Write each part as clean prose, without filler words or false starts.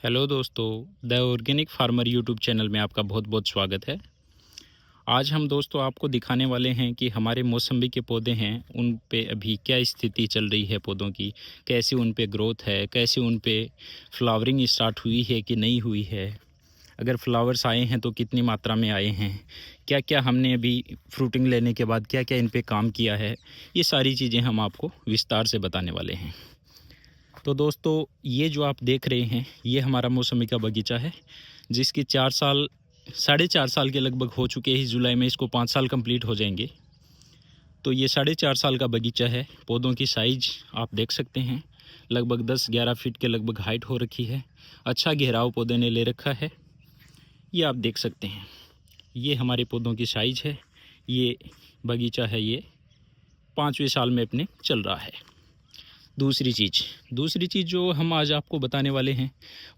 Hello दोस्तों, the organic farmer YouTube channel में आपका बहुत बहुत स्वागत है। आज हम दोस्तों आपको दिखाने वाले हैं कि हमारे मौसम्बी के पौधे हैं उन पे अभी क्या स्थिति चल रही है पौधों की, कैसी उन पे ग्रोथ है, कैसी उन पे फ्लावरिंग स्टार्ट हुई है कि नहीं हुई है, अगर फ्लावर्स आए हैं तो कितनी मात्रा में आए हैं, क्या क्या हमने अभी फ्रूटिंग लेने के बाद क्या क्या इन पे काम किया है, ये सारी चीज़ें हम आपको विस्तार से बताने वाले हैं। तो दोस्तों ये जो आप देख रहे हैं ये हमारा मौसमी का बगीचा है, जिसकी 4 साल 4.5 साल के लगभग हो चुके हैं। इस जुलाई में इसको 5 साल कंप्लीट हो जाएंगे। तो ये 4.5 साल का बगीचा है। पौधों की साइज आप देख सकते हैं, लगभग 10-11 फीट के लगभग हाइट हो रखी है। अच्छा घेराव पौधे ने ले रखा है, ये आप देख सकते हैं। ये हमारे पौधों की साइज है। ये बगीचा है, ये 5वें साल में अपने चल रहा है। दूसरी चीज़ जो हम आज आपको बताने वाले हैं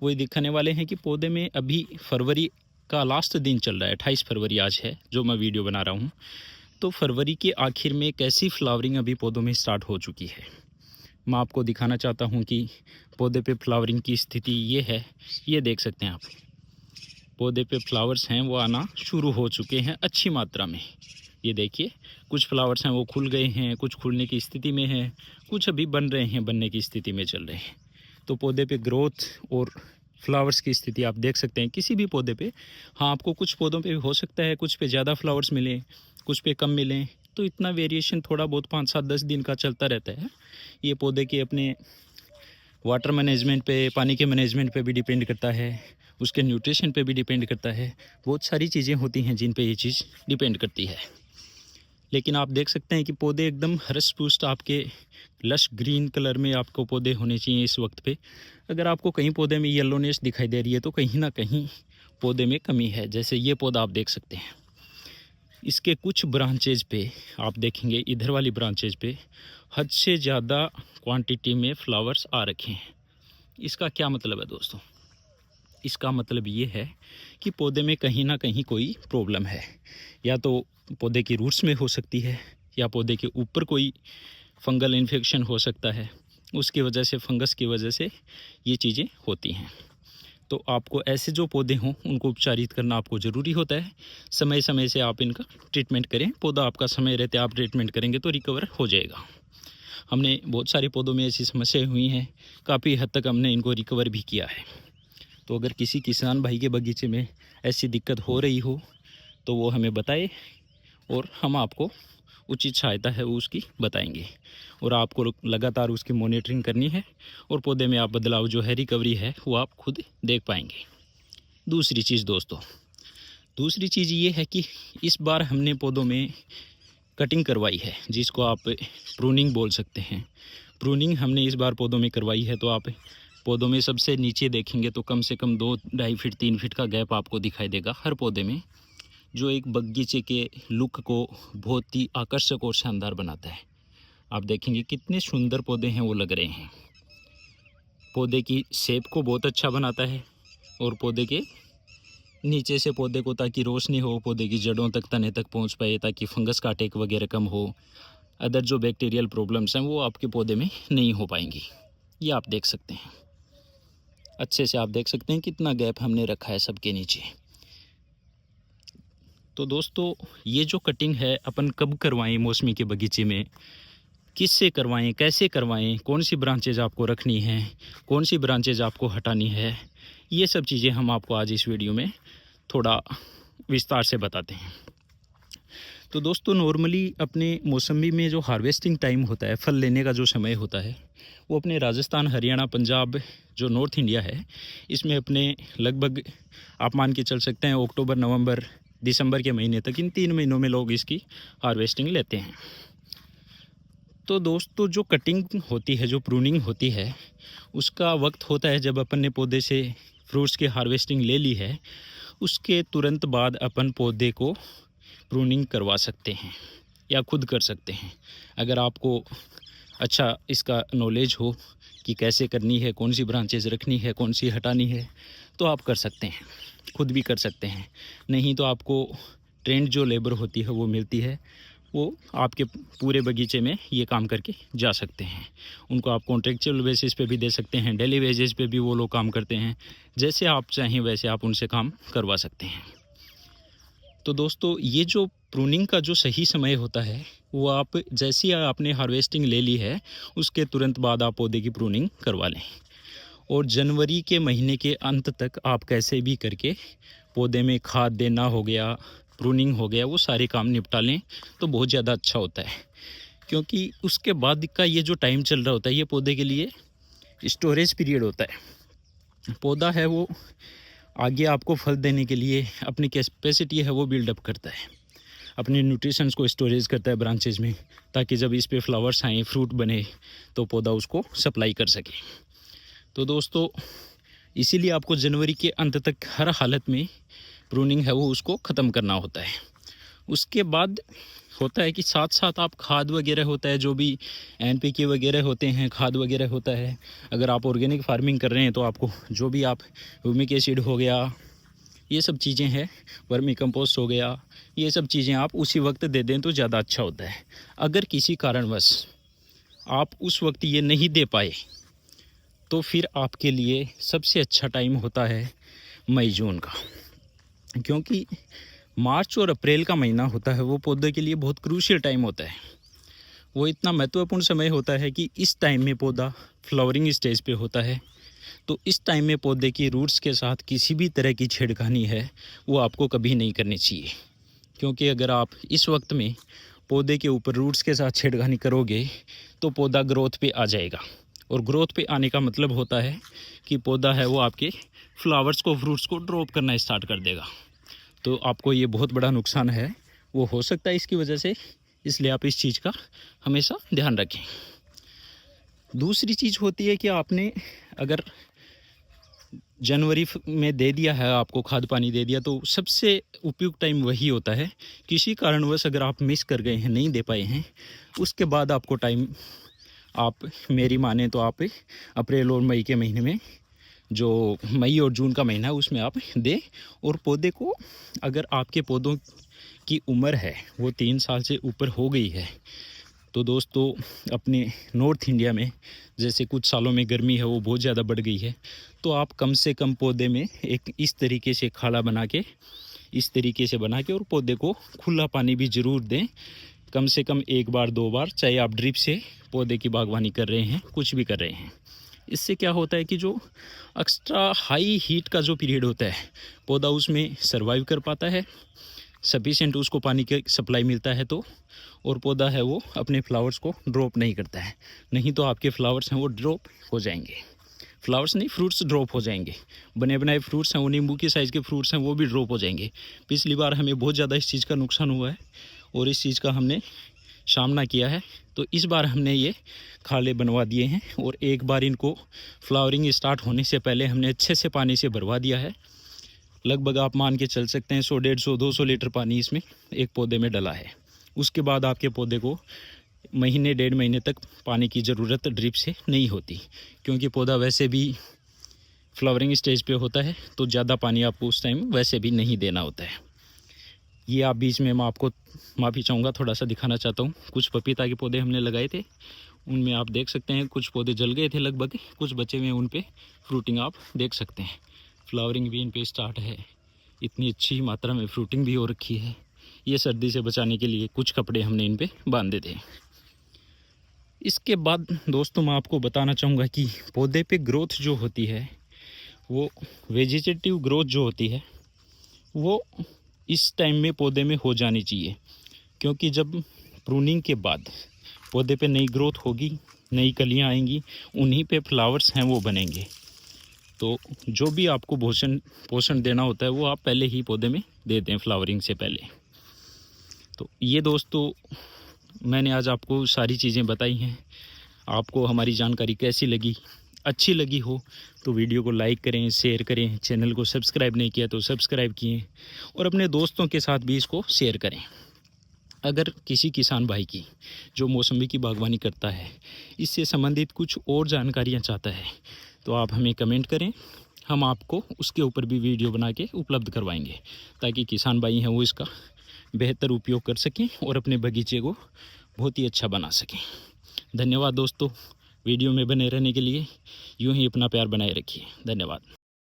वो ये दिखाने वाले हैं कि पौधे में अभी फरवरी का लास्ट दिन चल रहा है। 28 फरवरी आज है जो मैं वीडियो बना रहा हूँ। तो फरवरी के आखिर में कैसी फ्लावरिंग अभी पौधों में स्टार्ट हो चुकी है, मैं आपको दिखाना चाहता हूँ कि पौधे पे फ्लावरिंग की स्थिति ये है। ये देख सकते हैं आप, पौधे पे फ्लावर्स हैं वो आना शुरू हो चुके हैं अच्छी मात्रा में। ये देखिए, कुछ फ्लावर्स हैं वो खुल गए हैं, कुछ खुलने की स्थिति में है, कुछ अभी बन रहे हैं, बनने की स्थिति में चल रहे हैं। तो पौधे पे ग्रोथ और फ्लावर्स की स्थिति आप देख सकते हैं किसी भी पौधे पे। हाँ, आपको कुछ पौधों पे हो सकता है कुछ पे ज़्यादा फ्लावर्स मिलें, कुछ पे कम मिलें, तो इतना वेरिएशन थोड़ा बहुत 5-7-10 दिन का चलता रहता है। ये पौधे के अपने वाटर मैनेजमेंट पे, पानी के मैनेजमेंट पे भी डिपेंड करता है, उसके न्यूट्रिशन पे भी डिपेंड करता है। बहुत सारी चीज़ें होती हैं जिन पे ये चीज़ डिपेंड करती है। लेकिन आप देख सकते हैं कि पौधे एकदम हर्ष पुष्ट आपके लश ग्रीन कलर में आपको पौधे होने चाहिए इस वक्त पे। अगर आपको कहीं पौधे में येलोनेस दिखाई दे रही है तो कहीं ना कहीं पौधे में कमी है। जैसे ये पौधा आप देख सकते हैं, इसके कुछ ब्रांचेज पे आप देखेंगे, इधर वाली ब्रांचेज पे हद से ज़्यादा क्वांटिटी में फ्लावर्स आ रखे हैं। इसका क्या मतलब है दोस्तों? इसका मतलब ये है कि पौधे में कहीं ना कहीं कोई प्रॉब्लम है। या तो पौधे की रूट्स में हो सकती है, या पौधे के ऊपर कोई फंगल इन्फेक्शन हो सकता है, उसकी वजह से, फंगस की वजह से ये चीज़ें होती हैं। तो आपको ऐसे जो पौधे हों उनको उपचारित करना आपको ज़रूरी होता है। समय समय से आप इनका ट्रीटमेंट करें। पौधा आपका समय रहते आप ट्रीटमेंट करेंगे तो रिकवर हो जाएगा। हमने बहुत सारे पौधों में ऐसी समस्याएं हुई हैं, काफ़ी हद तक हमने इनको रिकवर भी किया है। तो अगर किसी किसान भाई के बगीचे में ऐसी दिक्कत हो रही हो तो वो हमें बताए और हम आपको उचित सहायता है वो उसकी बताएंगे। और आपको लगातार उसकी मॉनिटरिंग करनी है और पौधे में आप बदलाव जो है, रिकवरी है, वो आप खुद देख पाएंगे। दूसरी चीज़ ये है कि इस बार हमने पौधों में कटिंग करवाई है, जिसको आप प्रूनिंग बोल सकते हैं। प्रूनिंग हमने इस बार पौधों में करवाई है। तो आप पौधों में सबसे नीचे देखेंगे तो कम से कम 2-2.5 फीट 3 फीट का गैप आपको दिखाई देगा हर पौधे में, जो एक बगीचे के लुक को बहुत ही आकर्षक और शानदार बनाता है। आप देखेंगे कितने सुंदर पौधे हैं वो लग रहे हैं। पौधे की शेप को बहुत अच्छा बनाता है और पौधे के नीचे से पौधे को, ताकि रोशनी हो, पौधे की जड़ों तक, तने तक पहुंच पाए, ताकि फंगस का अटैक वगैरह कम हो, अदर जो बैक्टीरियल प्रॉब्लम्स हैं वो आपके पौधे में नहीं हो पाएंगी। ये आप देख सकते हैं, अच्छे से आप देख सकते हैं कितना गैप हमने रखा है सबके नीचे। तो दोस्तों ये जो कटिंग है अपन कब करवाएं मौसमी के बगीचे में, किससे करवाएं, कैसे करवाएं, कौन सी ब्रांचेज आपको रखनी है, कौन सी ब्रांचेज आपको हटानी है, ये सब चीज़ें हम आपको आज इस वीडियो में थोड़ा विस्तार से बताते हैं। तो दोस्तों नॉर्मली अपने मौसमी में जो हार्वेस्टिंग टाइम होता है, फल लेने का जो समय होता है, वो अपने राजस्थान, हरियाणा, पंजाब जो नॉर्थ इंडिया है, इसमें अपने लगभग आप मान के चल सकते हैं अक्टूबर, नवंबर, दिसंबर के महीने तक, इन 3 महीनों में लोग इसकी हार्वेस्टिंग लेते हैं। तो दोस्तों जो कटिंग होती है, जो प्रूनिंग होती है, उसका वक्त होता है जब अपन ने पौधे से फ्रूट्स की हार्वेस्टिंग ले ली है, उसके तुरंत बाद अपन पौधे को प्रूनिंग करवा सकते हैं या खुद कर सकते हैं। अगर आपको अच्छा इसका नॉलेज हो कि कैसे करनी है, कौन सी ब्रांचेज रखनी है, कौन सी हटानी है, तो आप कर सकते हैं, खुद भी कर सकते हैं। नहीं तो आपको ट्रेंड जो लेबर होती है वो मिलती है, वो आपके पूरे बगीचे में ये काम करके जा सकते हैं। उनको आप कॉन्ट्रेक्चुअल बेसिस पे भी दे सकते हैं, डेली वेजेस पे भी वो लोग काम करते हैं। जैसे आप चाहें वैसे आप उनसे काम करवा सकते हैं। तो दोस्तों, ये जो प्रूनिंग का जो सही समय होता है, वो आप जैसे ही आपने हार्वेस्टिंग ले ली है उसके तुरंत बाद आप पौधे की प्रूनिंग करवा लें। और जनवरी के महीने के अंत तक आप कैसे भी करके पौधे में खाद देना हो गया, प्रूनिंग हो गया, वो सारे काम निपटा लें तो बहुत ज़्यादा अच्छा होता है। क्योंकि उसके बाद का ये जो टाइम चल रहा होता है, ये पौधे के लिए स्टोरेज पीरियड होता है। पौधा है वो आगे आपको फल देने के लिए अपनी कैपेसिटी है वो बिल्डअप करता है, अपने न्यूट्रिशंस को स्टोरेज करता है ब्रांचेज में, ताकि जब इस पे फ्लावर्स आएँ, फ्रूट बने, तो पौधा उसको सप्लाई कर सके। तो दोस्तों, इसीलिए आपको जनवरी के अंत तक हर हालत में प्रूनिंग है वो उसको ख़त्म करना होता है। उसके बाद होता है कि साथ साथ आप खाद वगैरह होता है, जो भी NPK वगैरह होते हैं, खाद वगैरह होता है। अगर आप ऑर्गेनिक फार्मिंग कर रहे हैं तो आपको जो भी आप ह्यूमिक एसिड हो गया, ये सब चीज़ें हैं, वर्मी कंपोस्ट हो गया, ये सब चीज़ें आप उसी वक्त दे दें तो ज़्यादा अच्छा होता है। अगर किसी कारणवश आप उस वक्त ये नहीं दे पाए तो फिर आपके लिए सबसे अच्छा टाइम होता है मई जून का। क्योंकि मार्च और अप्रैल का महीना होता है वो पौधे के लिए बहुत क्रूशियल टाइम होता है। वो इतना महत्वपूर्ण समय होता है कि इस टाइम में पौधा फ्लावरिंग स्टेज पे होता है। तो इस टाइम में पौधे की रूट्स के साथ किसी भी तरह की छेड़खानी है वो आपको कभी नहीं करनी चाहिए। क्योंकि अगर आप इस वक्त में पौधे के ऊपर रूट्स के साथ छेड़खानी करोगे तो पौधा ग्रोथ पे आ जाएगा। और ग्रोथ पे आने का मतलब होता है कि पौधा है वो आपके फ्लावर्स को, फ्रूट्स को ड्रॉप करना स्टार्ट कर देगा। तो आपको ये बहुत बड़ा नुकसान है वो हो सकता है इसकी वजह से। इसलिए आप इस चीज़ का हमेशा ध्यान रखें। दूसरी चीज़ होती है कि आपने अगर जनवरी में दे दिया है, आपको खाद पानी दे दिया, तो सबसे उपयुक्त टाइम वही होता है। किसी कारणवश अगर आप मिस कर गए हैं, नहीं दे पाए हैं, उसके बाद आपको टाइम, आप मेरी माने तो आप अप्रैल और मई के महीने में, जो मई और जून का महीना है उसमें आप दें। और पौधे को, अगर आपके पौधों की उम्र है वो 3 साल से ऊपर हो गई है, तो दोस्तों अपने नॉर्थ इंडिया में जैसे कुछ सालों में गर्मी है वो बहुत ज़्यादा बढ़ गई है, तो आप कम से कम पौधे में एक इस तरीके से खाला बना के, इस तरीके से बना के, और पौधे को खुला पानी भी ज़रूर दें। कम से कम 1 बार 2 बार, चाहे आप ड्रिप से पौधे की बागवानी कर रहे हैं, कुछ भी कर रहे हैं। इससे क्या होता है कि जो एक्स्ट्रा हाई हीट का जो पीरियड होता है, पौधा उसमें सर्वाइव कर पाता है, सफिशिएंट उसको पानी की सप्लाई मिलता है तो, और पौधा है वो अपने फ्लावर्स को ड्रॉप नहीं करता है। नहीं तो आपके फ्लावर्स हैं वो ड्रॉप हो जाएंगे, फ्लावर्स नहीं, फ्रूट्स ड्रॉप हो जाएंगे। बने बनाए फ्रूट्स हैं वो, नींबू के साइज़ के फ्रूट्स हैं, वो भी ड्रॉप हो जाएंगे। पिछली बार हमें बहुत ज़्यादा इस चीज़ का नुकसान हुआ है और इस चीज़ का हमने सामना किया है। तो इस बार हमने ये खाले बनवा दिए हैं और एक बार इनको फ्लावरिंग स्टार्ट होने से पहले हमने अच्छे से पानी से भरवा दिया है। लगभग आप मान के चल सकते हैं 100, 150, 200 लीटर पानी इसमें एक पौधे में डला है। उसके बाद आपके पौधे को महीने 1.5 महीने तक पानी की ज़रूरत ड्रिप से नहीं होती, क्योंकि पौधा वैसे भी फ्लावरिंग स्टेज पे होता है, तो ज़्यादा पानी आपको उस टाइम वैसे भी नहीं देना होता है। ये आप बीच में मैं आपको माफ़ी चाहूँगा, थोड़ा सा दिखाना चाहता हूँ। कुछ पपीता के पौधे हमने लगाए थे, उनमें आप देख सकते हैं कुछ पौधे जल गए थे, लगभग कुछ बचे हुए, उन पे फ्रूटिंग आप देख सकते हैं। फ्लावरिंग भी इन पे स्टार्ट है, इतनी अच्छी मात्रा में फ्रूटिंग भी हो रखी है। ये सर्दी से बचाने के लिए कुछ कपड़े हमने इन पे बांधे थे। इसके बाद दोस्तों मैं आपको बताना चाहूँगा कि पौधे पे ग्रोथ जो होती है, वो वेजिटेटिव ग्रोथ जो होती है वो इस टाइम में पौधे में हो जानी चाहिए। क्योंकि जब प्रूनिंग के बाद पौधे पे नई ग्रोथ होगी, नई कलियाँ आएंगी, उन्हीं पे फ्लावर्स हैं वो बनेंगे। तो जो भी आपको पोषण देना होता है वो आप पहले ही पौधे में दे दें फ्लावरिंग से पहले। तो ये दोस्तों मैंने आज आपको सारी चीज़ें बताई हैं। आपको हमारी जानकारी कैसी लगी? अच्छी लगी हो तो वीडियो को लाइक करें, शेयर करें, चैनल को सब्सक्राइब नहीं किया तो सब्सक्राइब किए, और अपने दोस्तों के साथ भी इसको शेयर करें। अगर किसी किसान भाई की जो मौसमी की बागवानी करता है, इससे संबंधित कुछ और जानकारियाँ चाहता है, तो आप हमें कमेंट करें, हम आपको उसके ऊपर भी वीडियो बना के उपलब्ध करवाएंगे, ताकि किसान भाई हैं वो इसका बेहतर उपयोग कर सकें और अपने बगीचे को बहुत ही अच्छा बना सकें। धन्यवाद दोस्तों, वीडियो में बने रहने के लिए। यूं ही अपना प्यार बनाए रखिए। धन्यवाद।